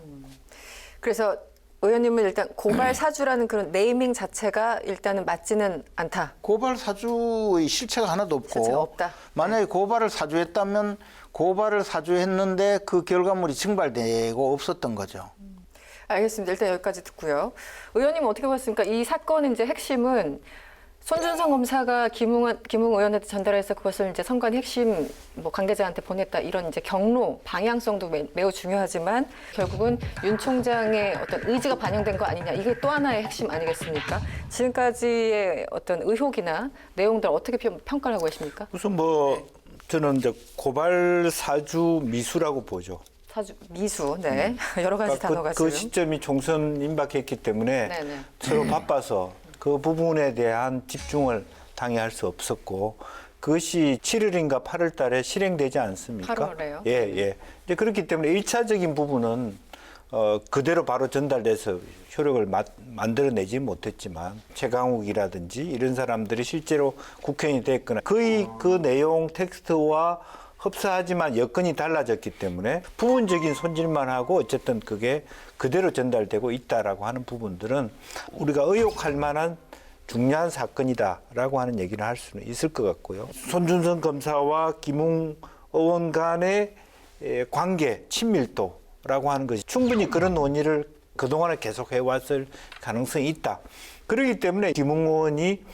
그래서 의원님은 일단 고발 사주라는 그런 네이밍 자체가 일단은 맞지는 않다. 고발 사주의 실체가 하나도 없고 실체가 없다. 만약에 고발을 사주했다면 고발을 사주했는데 그 결과물이 증발되고 없었던 거죠. 알겠습니다. 일단 여기까지 듣고요. 의원님은 어떻게 보셨습니까? 이 사건의 이제 핵심은 손준성 검사가 김웅 의원한테 전달해서 그것을 이제 선관위 핵심 뭐 관계자한테 보냈다 이런 이제 경로 방향성도 매우 중요하지만 결국은 윤 총장의 어떤 의지가 반영된 거 아니냐 이게 또 하나의 핵심 아니겠습니까? 지금까지의 어떤 의혹이나 내용들 어떻게 평가를 하고 계십니까? 우선 뭐 저는 이제 고발 사주 미수라고 보죠. 사주 미수, 네 여러 가지 그러니까 단어가 그 지금. 시점이 총선 임박했기 때문에 네네. 서로 바빠서 그 부분에 대한 집중을 당히 할 수 없었고 그것이 7월인가 8월 달에 실행되지 않습니까? 8월에요. 예, 예. 이제 그렇기 때문에 1차적인 부분은 그대로 바로 전달돼서 효력을 만들어내지 못했지만 최강욱이라든지 이런 사람들이 실제로 국회의원이 됐거나 거의 그 내용 텍스트와 흡사하지만 여건이 달라졌기 때문에 부분적인 손질만 하고 어쨌든 그게 그대로 전달되고 있다라고 하는 부분들은 우리가 의혹할 만한 중요한 사건이다라고 하는 얘기를 할 수는 있을 것 같고요. 손준성 검사와 김웅 의원 간의 관계, 친밀도라고 하는 것이 충분히 그런 논의를 그동안에 계속 해왔을 가능성이 있다. 그렇기 때문에 김웅 의원이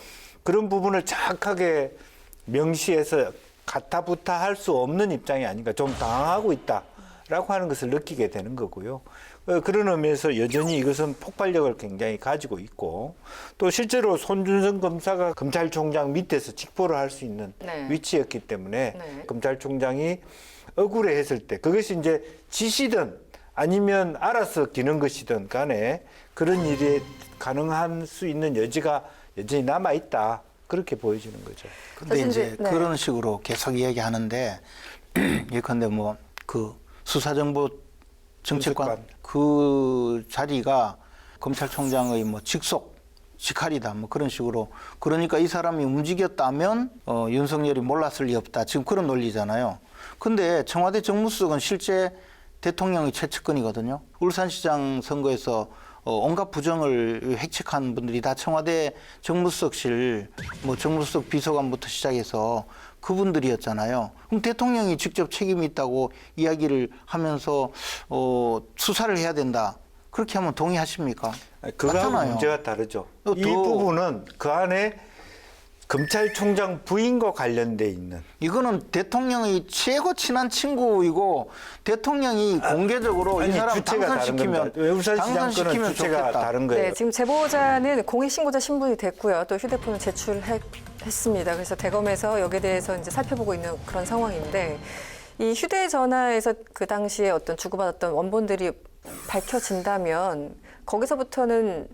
그런 부분을 정확하게 명시해서 가타부타 할 수 없는 입장이 아닌가, 좀 당황하고 있다라고 하는 것을 느끼게 되는 거고요. 그런 의미에서 여전히 이것은 폭발력을 굉장히 가지고 있고 또 실제로 손준성 검사가 검찰총장 밑에서 직보를 할 수 있는 네. 위치였기 때문에 네. 검찰총장이 억울해했을 때 그것이 이제 지시든 아니면 알아서 기는 것이든 간에 그런 일이 가능할 수 있는 여지가 여전히 남아있다. 그렇게 보여지는 거죠. 근데 이제 그런 식으로 계속 이야기하는데 예컨대 뭐 그 수사정보 정책관 그 자리가 검찰총장의 뭐 직속 직할이다 뭐 그런 식으로 그러니까 이 사람이 움직였다면 윤석열이 몰랐을 리 없다 지금 그런 논리잖아요. 근데 청와대 정무수석은 실제 대통령의 최측근이거든요. 울산시장 선거에서 온갖 부정을 획책한 분들이 다 청와대 정무수석실, 뭐 정무수석 비서관부터 시작해서 그분들이었잖아요. 그럼 대통령이 직접 책임이 있다고 이야기를 하면서 수사를 해야 된다. 그렇게 하면 동의하십니까? 그거하고 문제가 다르죠. 이 부분은 그 안에 검찰총장 부인과 관련돼 있는 이거는 대통령의 최고 친한 친구이고 대통령이 공개적으로 이 사람 당선시키면 주체가 다른 거예요. 네, 지금 제보자는 공익신고자 신분이 됐고요. 또 휴대폰을 제출했습니다. 그래서 대검에서 여기에 대해서 이제 살펴보고 있는 그런 상황인데 이 휴대전화에서 그 당시에 어떤 주고받았던 원본들이 밝혀진다면 거기서부터는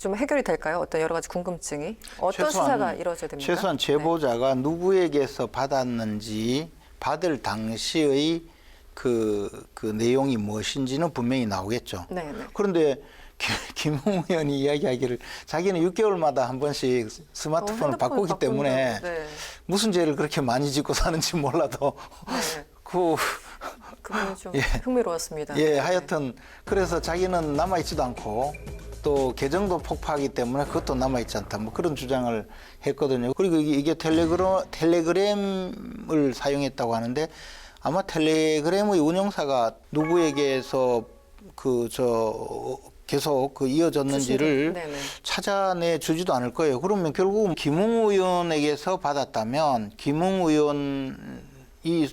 좀 해결이 될까요? 어떤 여러 가지 궁금증이 어떤 수사가 이루어져야 됩니까? 최소한 제보자가 누구에게서 받았는지 받을 당시의 그 내용이 무엇인지는 분명히 나오겠죠. 네. 그런데 김웅 의원이 이야기하기를 자기는 6개월마다 한 번씩 스마트폰을 바꾸기 때문에 네. 무슨 죄를 그렇게 많이 짓고 사는지 몰라도 네. 그분이 좀 흥미로웠습니다. 예, 하여튼 그래서 자기는 남아있지도 않고 또 계정도 폭파하기 때문에 그것도 남아있지 않다. 뭐 그런 주장을 했거든요. 그리고 이게 텔레그램을 사용했다고 하는데 아마 텔레그램의 운영사가 누구에게서 계속 이어졌는지를 찾아내 주지도 않을 거예요. 그러면 결국은 김웅 의원에게서 받았다면 김웅 의원이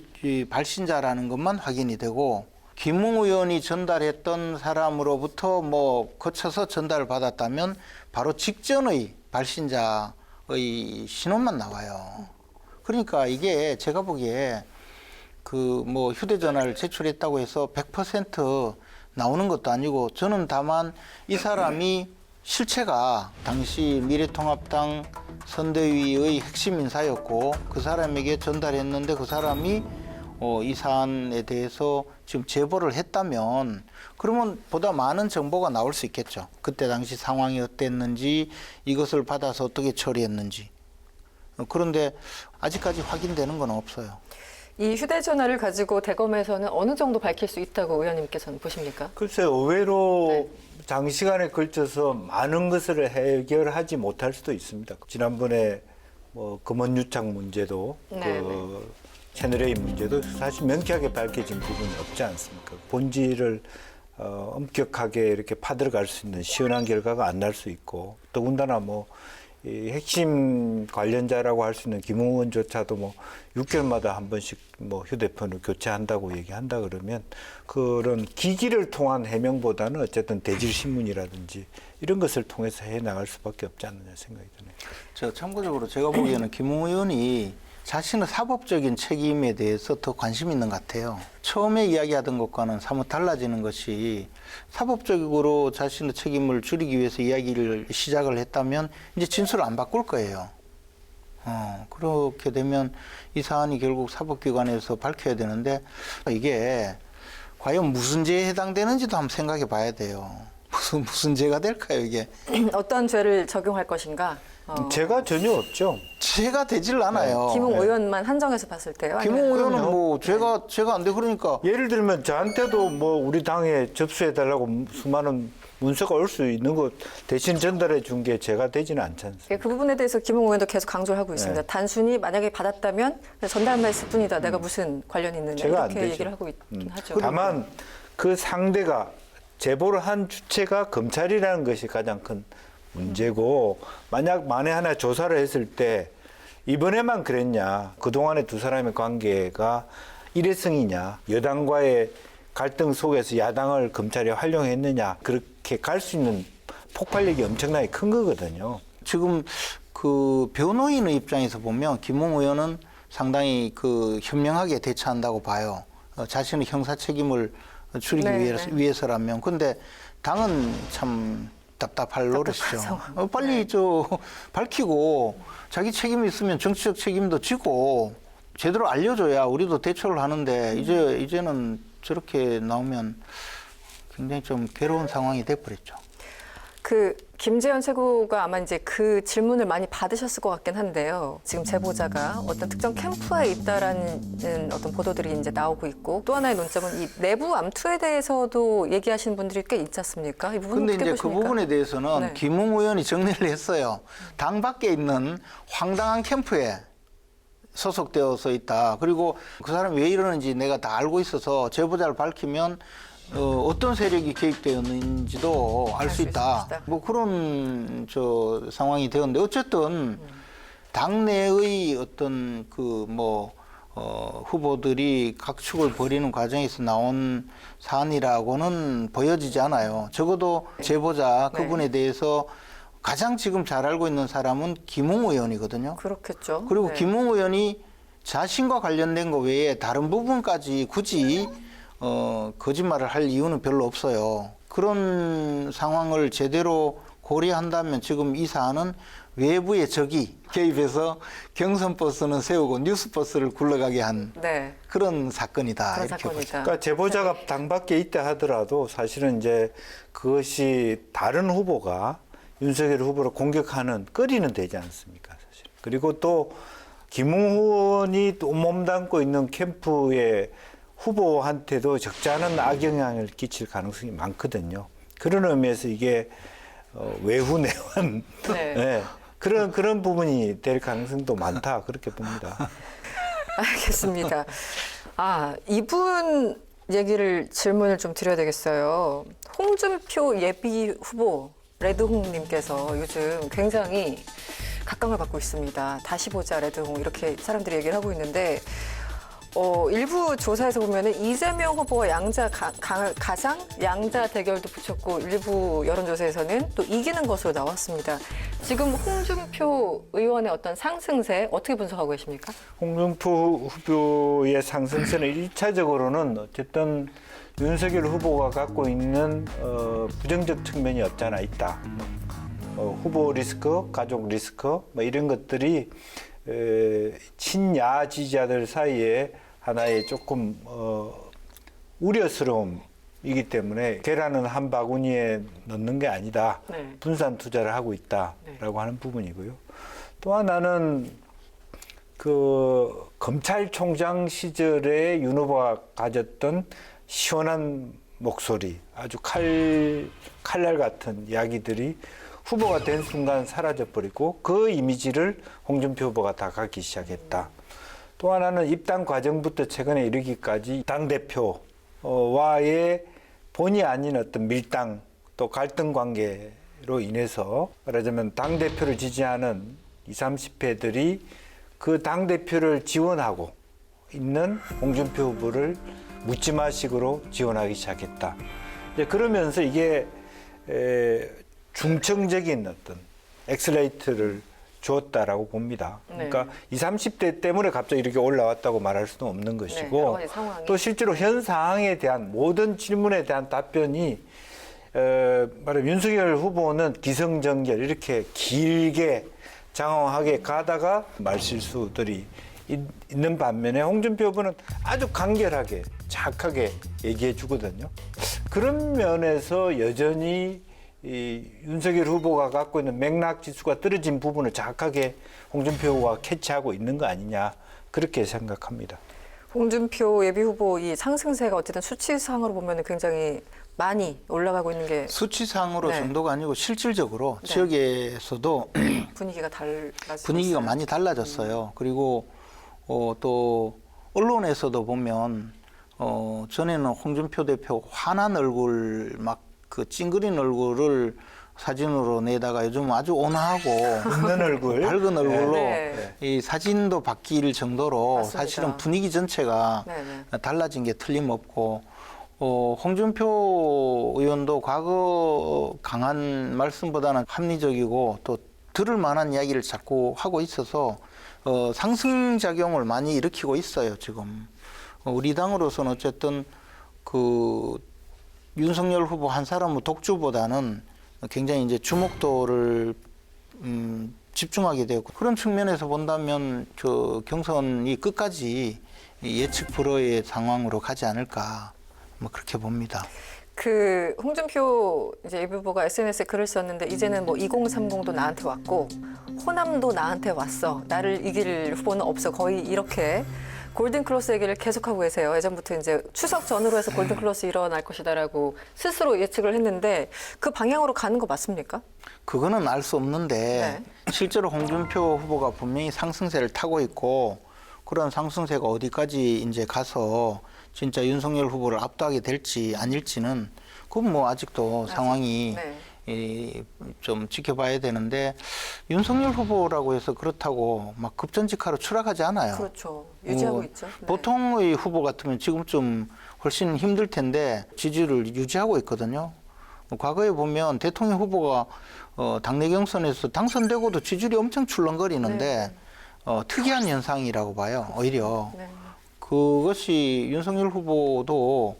발신자라는 것만 확인이 되고 김웅 의원이 전달했던 사람으로부터 뭐 거쳐서 전달을 받았다면 바로 직전의 발신자의 신원만 나와요. 그러니까 이게 제가 보기에 뭐 휴대전화를 제출했다고 해서 100% 나오는 것도 아니고 저는 다만 이 사람이 실체가 당시 미래통합당 선대위의 핵심 인사였고 그 사람에게 전달했는데 그 사람이 이 사안에 대해서 지금 제보를 했다면 그러면 보다 많은 정보가 나올 수 있겠죠. 그때 당시 상황이 어땠는지 이것을 받아서 어떻게 처리했는지. 그런데 아직까지 확인되는 건 없어요. 이 휴대전화를 가지고 대검에서는 어느 정도 밝힐 수 있다고 의원님께서는 보십니까? 글쎄요, 의외로 장시간에 걸쳐서 많은 것을 해결하지 못할 수도 있습니다. 지난번에 뭐 금원유착 문제도 채널A 문제도 사실 명쾌하게 밝혀진 부분이 없지 않습니까? 본질을 엄격하게 이렇게 파들어갈 수 있는 시원한 결과가 안 날 수 있고 더군다나 이 핵심 관련자라고 할 수 있는 김웅 의원조차도 6개월마다 한 번씩 휴대폰을 교체한다고 얘기한다 그러면 그런 기기를 통한 해명보다는 어쨌든 대질 신문이라든지 이런 것을 통해서 해 나갈 수밖에 없지 않느냐 생각이 드네요. 참고적으로 제가 보기에는 김웅 의원이 자신의 사법적인 책임에 대해서 더 관심이 있는 것 같아요. 처음에 이야기하던 것과는 사뭇 달라지는 것이 사법적으로 자신의 책임을 줄이기 위해서 이야기를 시작을 했다면 이제 진술을 안 바꿀 거예요. 그렇게 되면 이 사안이 결국 사법기관에서 밝혀야 되는데 이게 과연 무슨 죄에 해당되는지도 한번 생각해 봐야 돼요. 무슨 죄가 될까요, 이게? 어떤 죄를 적용할 것인가? 죄가 전혀 없죠. 죄가 되질 않아요. 김웅 의원만 한정해서 봤을 때요? 김웅 의원은 죄가 안 돼. 그러니까. 예를 들면 저한테도 우리 당에 접수해달라고 수많은 문서가 올 수 있는 것 대신 전달해 준 게 죄가 되지는 않지 않습니까? 그 부분에 대해서 김웅 의원도 계속 강조를 하고 있습니다. 단순히 만약에 받았다면 전달만 했을 뿐이다. 내가 무슨 관련이 있느냐 이렇게 얘기를 하고 있긴 하죠. 다만 그 상대가 제보를 한 주체가 검찰이라는 것이 가장 큰 문제고 만약 만에 하나 조사를 했을 때 이번에만 그랬냐 그동안의 두 사람의 관계가 일회성이냐 여당과의 갈등 속에서 야당을 검찰이 활용했느냐 그렇게 갈 수 있는 폭발력이 엄청나게 큰 거거든요. 지금 그 변호인의 입장에서 보면 김웅 의원은 상당히 현명하게 대처한다고 봐요. 자신의 형사 책임을 줄이기 위해서라면. 근데 당은 참 답답할 노릇이죠. 빨리 밝히고 자기 책임이 있으면 정치적 책임도 지고 제대로 알려줘야 우리도 대처를 하는데 이제는 저렇게 나오면 굉장히 좀 괴로운 상황이 돼버렸죠. 김재현 최고가 아마 이제 그 질문을 많이 받으셨을 것 같긴 한데요. 지금 제보자가 어떤 특정 캠프에 있다라는 어떤 보도들이 이제 나오고 있고 또 하나의 논점은 이 내부 암투에 대해서도 얘기하시는 분들이 꽤 있지 않습니까? 이 부분은 어떻게 보십니까? 그 부분에 대해서는 김웅 의원이 정리를 했어요. 당 밖에 있는 황당한 캠프에 소속되어서 있다. 그리고 그 사람이 왜 이러는지 내가 다 알고 있어서 제보자를 밝히면 어떤 세력이 개입되었는지도 알 수 있다. 그런 상황이 되었는데 어쨌든 당내의 어떤 후보들이 각축을 벌이는 과정에서 나온 사안이라고는 보여지지 않아요. 적어도 제보자 그분에 대해서 가장 지금 잘 알고 있는 사람은 김웅 의원이거든요. 그렇겠죠. 그리고 김웅 의원이 자신과 관련된 거 외에 다른 부분까지 굳이 거짓말을 할 이유는 별로 없어요. 그런 상황을 제대로 고려한다면 지금 이 사안은 외부의 적이 개입해서 경선 버스는 세우고 뉴스 버스를 굴러가게 한 네. 그런 사건이다. 그런 이렇게 사건이다. 보죠. 그러니까 제보자가 당 밖에 있다 하더라도 사실은 이제 그것이 다른 후보가 윤석열 후보를 공격하는 거리는 되지 않습니까, 사실. 그리고 또 김웅 의원이 또 몸담고 있는 캠프의 후보한테도 적지 않은 악영향을 끼칠 가능성이 많거든요. 그런 의미에서 이게 외후 내환 네. 네. 그런 부분이 될 가능성도 많다 그렇게 봅니다. 알겠습니다. 이분 질문을 좀 드려야 되겠어요. 홍준표 예비 후보 레드홍님께서 요즘 굉장히 각광을 받고 있습니다. 다시 보자 레드홍 이렇게 사람들이 얘기를 하고 있는데 일부 조사에서 보면은 이재명 후보와 가장 양자 대결도 붙였고 일부 여론조사에서는 또 이기는 것으로 나왔습니다. 지금 홍준표 의원의 어떤 상승세 어떻게 분석하고 계십니까? 홍준표 후보의 상승세는 1차적으로는 어쨌든 윤석열 후보가 갖고 있는 부정적 측면이 없지 않아 있다. 후보 리스크, 가족 리스크 이런 것들이 친야 지지자들 사이에 하나의 조금 우려스러움이기 때문에 계란은 한 바구니에 넣는 게 아니다. 네. 분산 투자를 하고 있다라고 하는 부분이고요. 또 하나는 그 검찰총장 시절에 윤 후보가 가졌던 시원한 목소리, 아주 칼날 같은 이야기들이 후보가 된 순간 사라져버리고 그 이미지를 홍준표 후보가 다 갖기 시작했다. 또 하나는 입당 과정부터 최근에 이르기까지 당대표와의 본의 아닌 어떤 밀당 또 갈등 관계로 인해서 말하자면 당대표를 지지하는 20, 30회들이 그 당대표를 지원하고 있는 홍준표 후보를 묻지마식으로 지원하기 시작했다. 이제 그러면서 이게 중청적인 어떤 엑셀레이트를 주었다라고 봅니다. 그러니까 20, 30대 때문에 갑자기 이렇게 올라왔다고 말할 수는 없는 것이고 또 실제로 현 상황에 대한 모든 질문에 대한 답변이 말하면 윤석열 후보는 기승전결 이렇게 길게 장황하게 가다가 말실수들이 있는 반면에 홍준표 후보는 아주 간결하게 착하게 얘기해 주거든요. 그런 면에서 여전히 이 윤석열 후보가 갖고 있는 맥락 지수가 떨어진 부분을 정확하게 홍준표 후보가 캐치하고 있는 거 아니냐 그렇게 생각합니다. 홍준표 예비 후보 이 상승세가 어쨌든 수치상으로 보면 굉장히 많이 올라가고 있는 게 수치상으로 네. 정도가 아니고 실질적으로 네. 지역에서도 분위기가 많이 달라졌어요. 그리고 또 언론에서도 보면 전에는 홍준표 대표 화난 얼굴 막 그 찡그린 얼굴을 사진으로 내다가 요즘 아주 온화하고 웃는 얼굴, 밝은 얼굴로 네. 이 사진도 바뀔 정도로 맞습니다. 사실은 분위기 전체가 네네. 달라진 게 틀림없고 홍준표 의원도 과거 강한 말씀보다는 합리적이고 또 들을 만한 이야기를 자꾸 하고 있어서 상승작용을 많이 일으키고 있어요, 지금. 우리 당으로서는 어쨌든 윤석열 후보 한 사람의 독주보다는 굉장히 이제 주목도를 집중하게 되고 그런 측면에서 본다면 경선이 끝까지 예측 불허의 상황으로 가지 않을까 그렇게 봅니다. 홍준표 이제 예비 후보가 SNS에 글을 썼는데 이제는 2030도 나한테 왔고 호남도 나한테 왔어. 나를 이길 후보는 없어. 거의 이렇게 골든클로스 얘기를 계속하고 계세요. 예전부터 이제 추석 전후로 해서 골든클로스 일어날 것이다라고 스스로 예측을 했는데 그 방향으로 가는 거 맞습니까? 그거는 알 수 없는데 실제로 홍준표 후보가 분명히 상승세를 타고 있고 그런 상승세가 어디까지 이제 가서 진짜 윤석열 후보를 압도하게 될지 아닐지는 그건 아직도 상황이 좀 지켜봐야 되는데 윤석열 후보라고 해서 그렇다고 막 급전직하로 추락하지 않아요. 그렇죠. 유지하고 있죠. 네. 보통의 후보 같으면 지금쯤 훨씬 힘들 텐데 지지를 유지하고 있거든요. 과거에 보면 대통령 후보가 당내 경선에서 당선되고도 지지율이 엄청 출렁거리는데 특이한 현상이라고 봐요. 오히려. 그것이 윤석열 후보도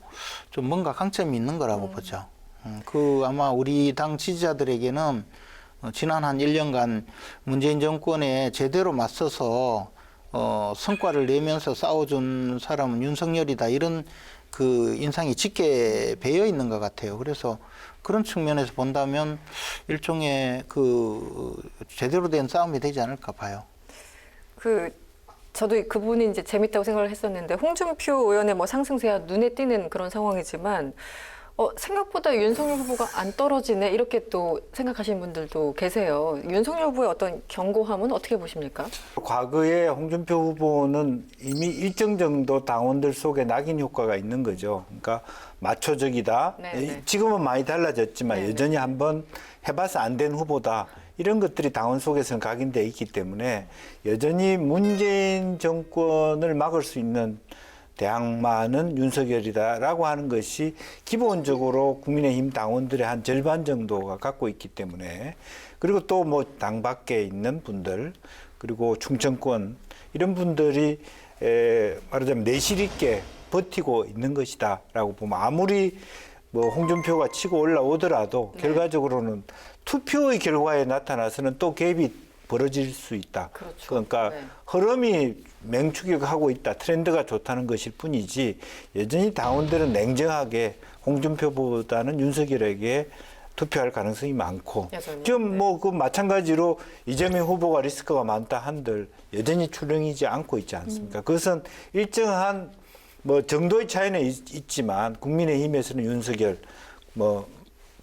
좀 뭔가 강점이 있는 거라고 보죠. 아마 우리 당 지지자들에게는 지난 한 1년간 문재인 정권에 제대로 맞서서 성과를 내면서 싸워준 사람은 윤석열이다, 이런 그 인상이 짙게 배어 있는 것 같아요. 그래서 그런 측면에서 본다면 일종의 그 제대로 된 싸움이 되지 않을까 봐요. 저도 그 부분이 이제 재밌다고 생각을 했었는데, 홍준표 의원의 뭐 상승세가 눈에 띄는 그런 상황이지만, 생각보다 윤석열 후보가 안 떨어지네, 이렇게 또 생각하시는 분들도 계세요. 윤석열 후보의 어떤 견고함은 어떻게 보십니까? 과거에 홍준표 후보는 이미 일정 정도 당원들 속에 낙인 효과가 있는 거죠. 그러니까 마초적이다. 네네. 지금은 많이 달라졌지만 네네. 여전히 한번 해봐서 안 된 후보다. 이런 것들이 당원 속에서는 각인되어 있기 때문에 여전히 문재인 정권을 막을 수 있는 대항마는 윤석열이다라고 하는 것이 기본적으로 국민의힘 당원들의 한 절반 정도가 갖고 있기 때문에, 그리고 또 뭐 당 밖에 있는 분들, 그리고 충청권 이런 분들이 말하자면 내실 있게 버티고 있는 것이다라고 보면, 아무리 뭐 홍준표가 치고 올라오더라도 결과적으로는 투표의 결과에 나타나서는 또 갭이 벌어질 수 있다. 그렇죠. 그러니까 네. 흐름이 맹추격하고 있다, 트렌드가 좋다는 것일 뿐이지, 여전히 당원들은 냉정하게 홍준표보다는 윤석열에게 투표할 가능성이 많고, 여전히, 지금 네. 뭐 그 마찬가지로 이재명 후보가 리스크가 많다 한들 여전히 출렁이지 않고 있지 않습니까? 그것은 일정한 뭐 정도의 차이는 있지만 국민의힘에서는 윤석열, 뭐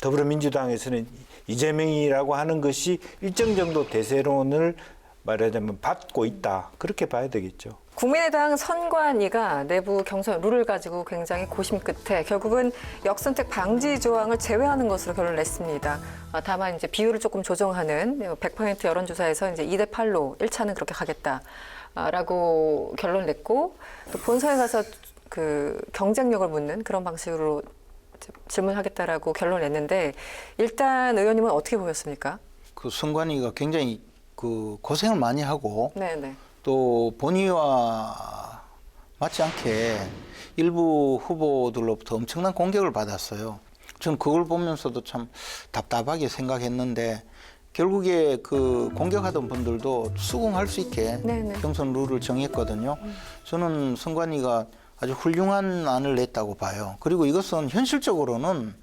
더불어민주당에서는 이재명이라고 하는 것이 일정 정도 대세론을 말하자면 받고 있다, 그렇게 봐야 되겠죠. 국민의당 선관위가 내부 경선 룰을 가지고 굉장히 고심 끝에 결국은 역선택 방지 조항을 제외하는 것으로 결론을 냈습니다. 다만 이제 비율을 조금 조정하는 100% 여론조사에서 이제 2대 8로 1차는 그렇게 가겠다라고 결론을 냈고, 또 본선에 가서 그 경쟁력을 묻는 그런 방식으로 질문하겠다라고 결론을 냈는데, 일단 의원님은 어떻게 보셨습니까? 그 선관위가 굉장히 그 고생을 많이 하고, 네네. 또 본의와 맞지 않게 일부 후보들로부터 엄청난 공격을 받았어요. 저는 그걸 보면서도 참 답답하게 생각했는데, 결국에 그 공격하던 분들도 수긍할 수 있게 네네. 경선 룰을 정했거든요. 저는 선관위가 아주 훌륭한 안을 냈다고 봐요. 그리고 이것은 현실적으로는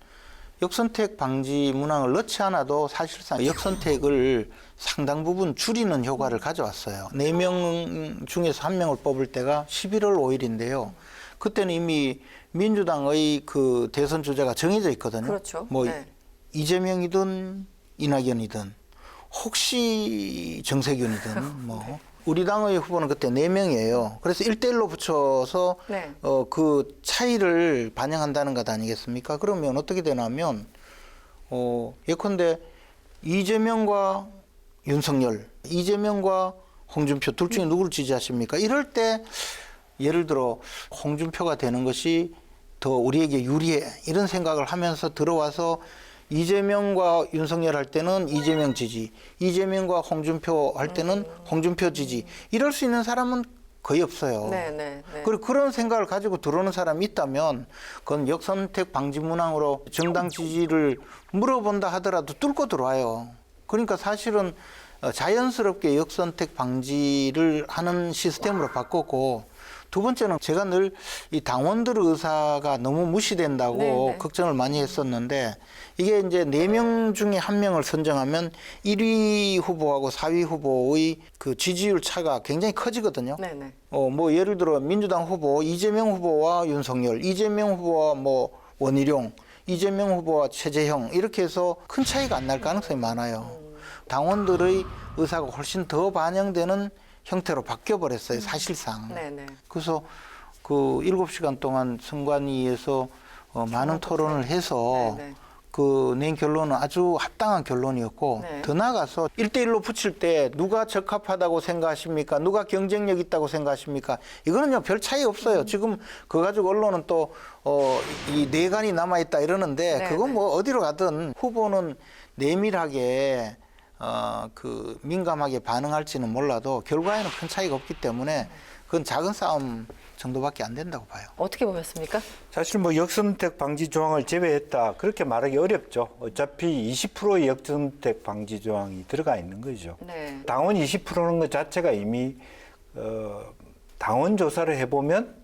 역선택 방지 문항을 넣지 않아도 사실상 역선택을 상당 부분 줄이는 효과를 가져왔어요. 4명 중에서 1명을 뽑을 때가 11월 5일인데요. 그때는 이미 민주당의 그 대선 주자가 정해져 있거든요. 그렇죠. 뭐 네. 이재명이든 이낙연이든 혹시 정세균이든 뭐 우리 당의 후보는 그때 4명이에요. 그래서 1대1로 붙여서 네. 그 차이를 반영한다는 것 아니겠습니까? 그러면 어떻게 되냐면 예컨대 이재명과 윤석열, 이재명과 홍준표 둘 중에 누구를 지지하십니까? 이럴 때 예를 들어 홍준표가 되는 것이 더 우리에게 유리해, 이런 생각을 하면서 들어와서 이재명과 윤석열 할 때는 이재명 지지, 이재명과 홍준표 할 때는 홍준표 지지, 이럴 수 있는 사람은 거의 없어요. 네. 그리고 그런 생각을 가지고 들어오는 사람이 있다면 그건 역선택 방지 문항으로 정당 지지를 물어본다 하더라도 뚫고 들어와요. 그러니까 사실은 자연스럽게 역선택 방지를 하는 시스템으로 바꿨고, 두 번째는 제가 늘 이 당원들의 의사가 너무 무시된다고 네네. 걱정을 많이 했었는데, 이게 이제 4명 중에 1명을 선정하면 1위 후보하고 4위 후보의 그 지지율 차가 굉장히 커지거든요. 네네. 뭐 예를 들어 민주당 후보 이재명 후보와 윤석열, 이재명 후보와 뭐 원희룡, 이재명 후보와 최재형, 이렇게 해서 큰 차이가 안 날 가능성이 많아요. 당원들의 의사가 훨씬 더 반영되는 형태로 바뀌어버렸어요, 사실상. 네네. 그래서 그 7시간 동안 선관위에서 많은 토론을 해서 네네. 그 낸 결론은 아주 합당한 결론이었고, 네. 더 나아가서 1대1로 붙일 때 누가 적합하다고 생각하십니까? 누가 경쟁력 있다고 생각하십니까? 이거는요, 별 차이 없어요. 지금 그거 가지고 언론은 또 이 내관이 남아있다 이러는데, 네, 그건 네. 뭐 어디로 가든 후보는 내밀하게 그 민감하게 반응할지는 몰라도 결과에는 큰 차이가 없기 때문에 그건 작은 싸움 정도밖에 안 된다고 봐요. 어떻게 보셨습니까? 사실 뭐 역선택 방지 조항을 제외했다 그렇게 말하기 어렵죠. 어차피 20%의 역선택 방지 조항이 들어가 있는 거죠. 네. 당원 20%는 것 자체가 이미 당원 조사를 해보면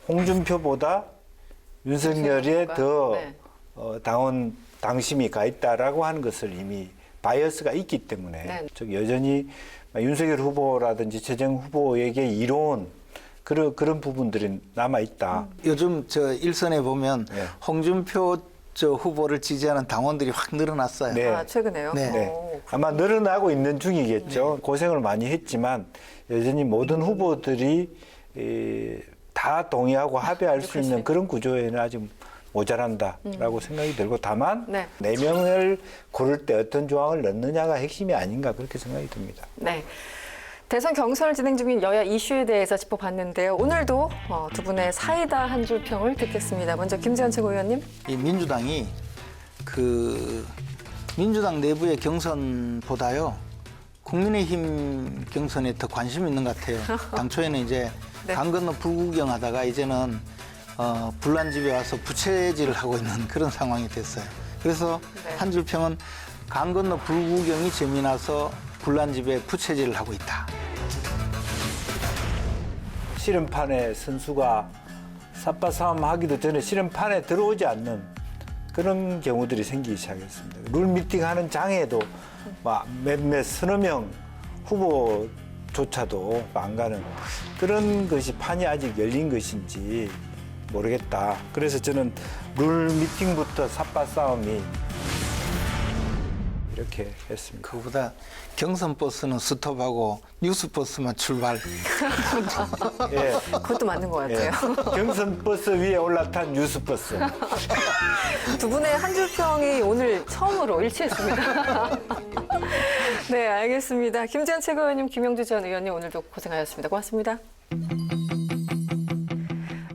홍준표보다 윤석열에 더 네. 당원 당심이 가 있다라고 하는 것을 이미 바이어스가 있기 때문에 네. 즉 여전히 윤석열 후보라든지 최재형 후보에게 이로운 그런 부분들이 남아 있다. 요즘 저 일선에 보면 네. 홍준표 저 후보를 지지하는 당원들이 확 늘어났어요. 네. 아, 최근에요? 네. 네. 오, 아마 늘어나고 있는 중이겠죠. 고생을 많이 했지만 여전히 모든 후보들이 다 동의하고 합의할 수 있는 그런 구조에는 아직 모자란다라고 생각이 들고 다만 네. 4명을 고를 때 어떤 조항을 넣느냐가 핵심이 아닌가 그렇게 생각이 듭니다. 네. 대선 경선을 진행 중인 여야 이슈에 대해서 짚어봤는데요. 오늘도 두 분의 사이다 한 줄 평을 듣겠습니다. 먼저 김재현 최고위원님. 이 민주당이 그 민주당 내부의 경선보다요 국민의힘 경선에 더 관심 있는 것 같아요. 당초에는 이제 네. 강 건너 불구경하다가 이제는 불난 집에 와서 부채질을 하고 있는 그런 상황이 됐어요. 그래서 네. 한 줄 평은 강 건너 불구경이 재미나서 불난 집에 부채질을 하고 있다. 씨름판에 선수가 삿바 싸움 하기도 전에 씨름판에 들어오지 않는 그런 경우들이 생기기 시작했습니다. 룰 미팅 하는 장에도 막 몇몇 서너 명 후보조차도 안 가는 그런 것이 판이 아직 열린 것인지 모르겠다. 그래서 저는 룰 미팅부터 삿바 싸움이 이렇게 했습니다. 그보다 경선 버스는 스톱하고 뉴스 버스만 출발. 예. 그것도 맞는 것 같아요. 경선 버스 위에 올라탄 뉴스 버스. 두 분의 한 줄 평이 오늘 처음으로 일치했습니다. 네, 알겠습니다. 김재현 최고위원님, 김영주 전 의원님 오늘도 고생하셨습니다. 고맙습니다.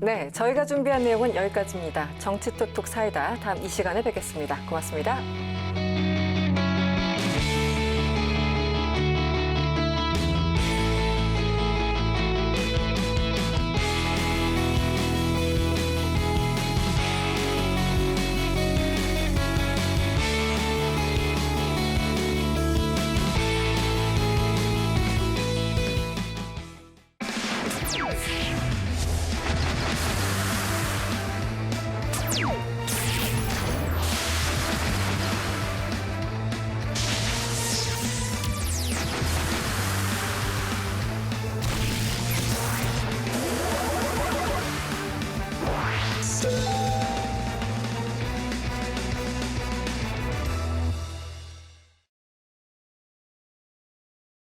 네, 저희가 준비한 내용은 여기까지입니다. 정치톡톡 사이다. 다음 이 시간에 뵙겠습니다. 고맙습니다.